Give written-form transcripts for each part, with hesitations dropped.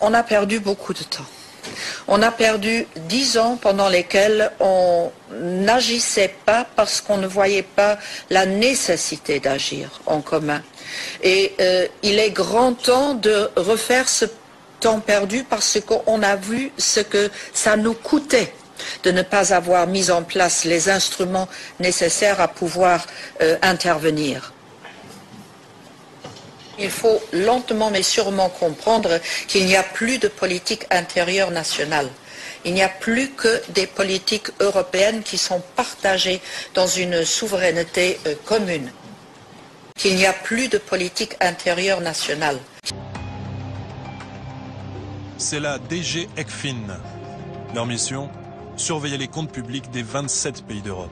On a perdu beaucoup de temps. On a perdu 10 ans pendant lesquels on n'agissait pas parce qu'on ne voyait pas la nécessité d'agir en commun. Et il est grand temps de refaire ce temps perdu parce qu'on a vu ce que ça nous coûtait de ne pas avoir mis en place les instruments nécessaires à pouvoir intervenir. Il faut lentement mais sûrement comprendre qu'il n'y a plus de politique intérieure nationale. Il n'y a plus que des politiques européennes qui sont partagées dans une souveraineté commune. Qu'il n'y a plus de politique intérieure nationale. C'est la DG ECFIN. Leur mission, surveiller les comptes publics des 27 pays d'Europe.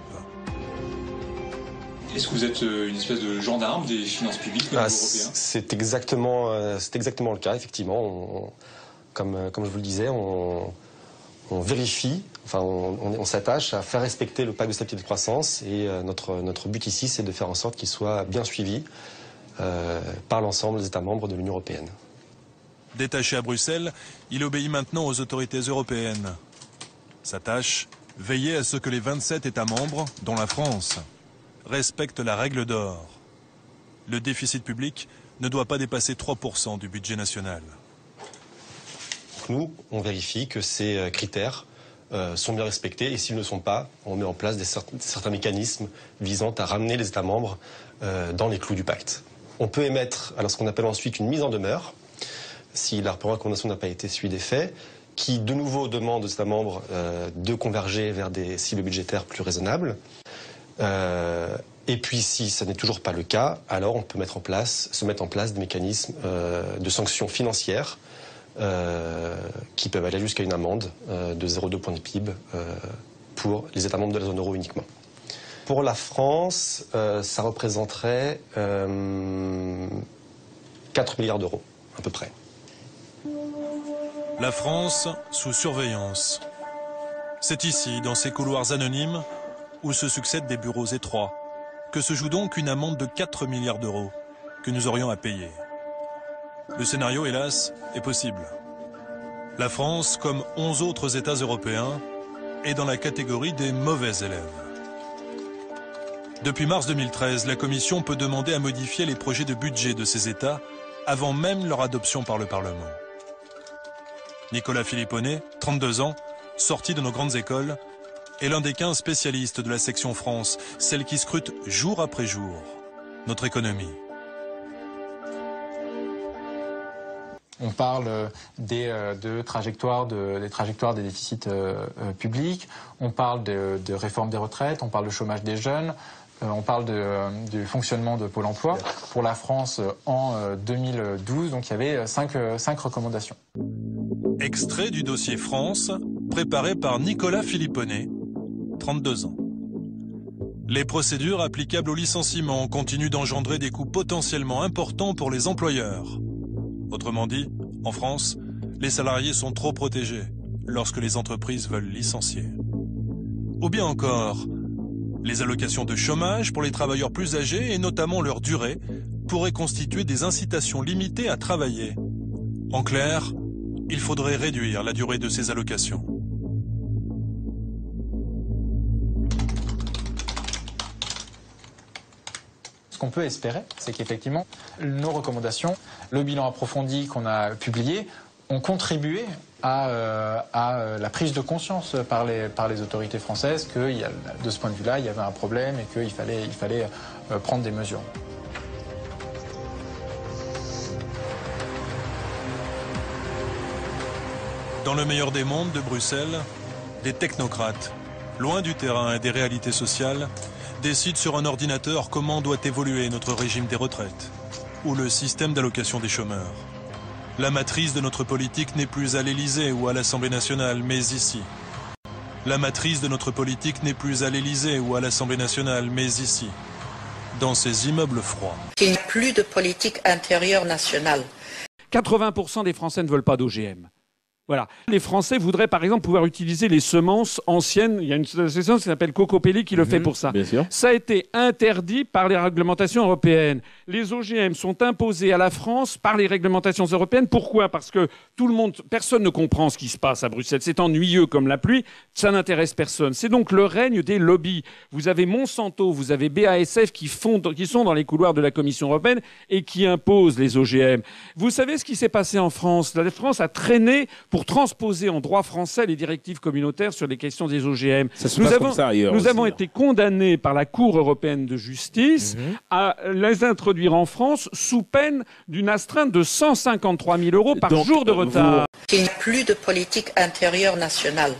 Est-ce que vous êtes une espèce de gendarme des finances publiques au niveau européen ? C'est exactement le cas, effectivement. Comme je vous le disais, on vérifie, on s'attache à faire respecter le pacte de stabilité et de croissance et notre but ici, c'est de faire en sorte qu'il soit bien suivi par l'ensemble des États membres de l'Union européenne. Détaché à Bruxelles, il obéit maintenant aux autorités européennes. Sa tâche, veiller à ce que les 27 États membres, dont la France, respectent la règle d'or. Le déficit public ne doit pas dépasser 3% du budget national. Nous, on vérifie que ces critères sont bien respectés et s'ils ne le sont pas, on met en place certains mécanismes visant à ramener les États membres dans les clous du pacte. On peut émettre alors ce qu'on appelle ensuite une mise en demeure, si la recommandation n'a pas été suivie des faits, qui de nouveau demande aux États membres de converger vers des cibles budgétaires plus raisonnables. Et puis si ça n'est toujours pas le cas, alors on peut se mettre en place des mécanismes de sanctions financières qui peuvent aller jusqu'à une amende de 0,2 points de PIB pour les États membres de la zone euro uniquement. Pour la France, ça représenterait 4 milliards d'euros à peu près. La France sous surveillance. C'est ici, dans ces couloirs anonymes, où se succèdent des bureaux étroits, que se joue donc une amende de 4 milliards d'euros que nous aurions à payer. Le scénario, hélas, est possible. La France, comme 11 autres États européens, est dans la catégorie des mauvais élèves. Depuis mars 2013, la Commission peut demander à modifier les projets de budget de ces États avant même leur adoption par le Parlement. Nicolas Filippone, 32 ans, sorti de nos grandes écoles, est l'un des 15 spécialistes de la section France, celle qui scrute jour après jour notre économie. On parle des trajectoires des déficits publics, on parle de réforme des retraites, on parle de chômage des jeunes, on parle du fonctionnement de Pôle emploi. Pour la France, en 2012, donc il y avait cinq recommandations. Extrait du dossier France, préparé par Nicolas Filippone, 32 ans. Les procédures applicables au licenciement continuent d'engendrer des coûts potentiellement importants pour les employeurs. Autrement dit, en France, les salariés sont trop protégés lorsque les entreprises veulent licencier. Ou bien encore, les allocations de chômage pour les travailleurs plus âgés et notamment leur durée pourraient constituer des incitations limitées à travailler. En clair, il faudrait réduire la durée de ces allocations. Ce qu'on peut espérer, c'est qu'effectivement, nos recommandations, le bilan approfondi qu'on a publié, ont contribué à la prise de conscience par les autorités françaises que de ce point de vue-là, il y avait un problème et qu'il fallait prendre des mesures. Dans le meilleur des mondes de Bruxelles, des technocrates, loin du terrain et des réalités sociales, décident sur un ordinateur comment doit évoluer notre régime des retraites ou le système d'allocation des chômeurs. La matrice de notre politique n'est plus à l'Élysée ou à l'Assemblée nationale, mais ici. La matrice de notre politique n'est plus à l'Élysée ou à l'Assemblée nationale, mais ici, dans ces immeubles froids. Il n'y a plus de politique intérieure nationale. 80% des Français ne veulent pas d'OGM. Voilà. Les Français voudraient, par exemple, pouvoir utiliser les semences anciennes. Il y a une association qui s'appelle Cocopelli qui le fait pour ça. Bien sûr. Ça a été interdit par les réglementations européennes. Les OGM sont imposés à la France par les réglementations européennes. Pourquoi ? Parce que personne ne comprend ce qui se passe à Bruxelles. C'est ennuyeux comme la pluie. Ça n'intéresse personne. C'est donc le règne des lobbies. Vous avez Monsanto, vous avez BASF qui sont dans les couloirs de la Commission européenne et qui imposent les OGM. Vous savez ce qui s'est passé en France ? La France a traîné pour transposer en droit français les directives communautaires sur les questions des OGM. Nous avons été condamnés par la Cour européenne de justice à les introduire en France sous peine d'une astreinte de 153 000 € par jour de retard. Il n'y a plus de politique intérieure nationale.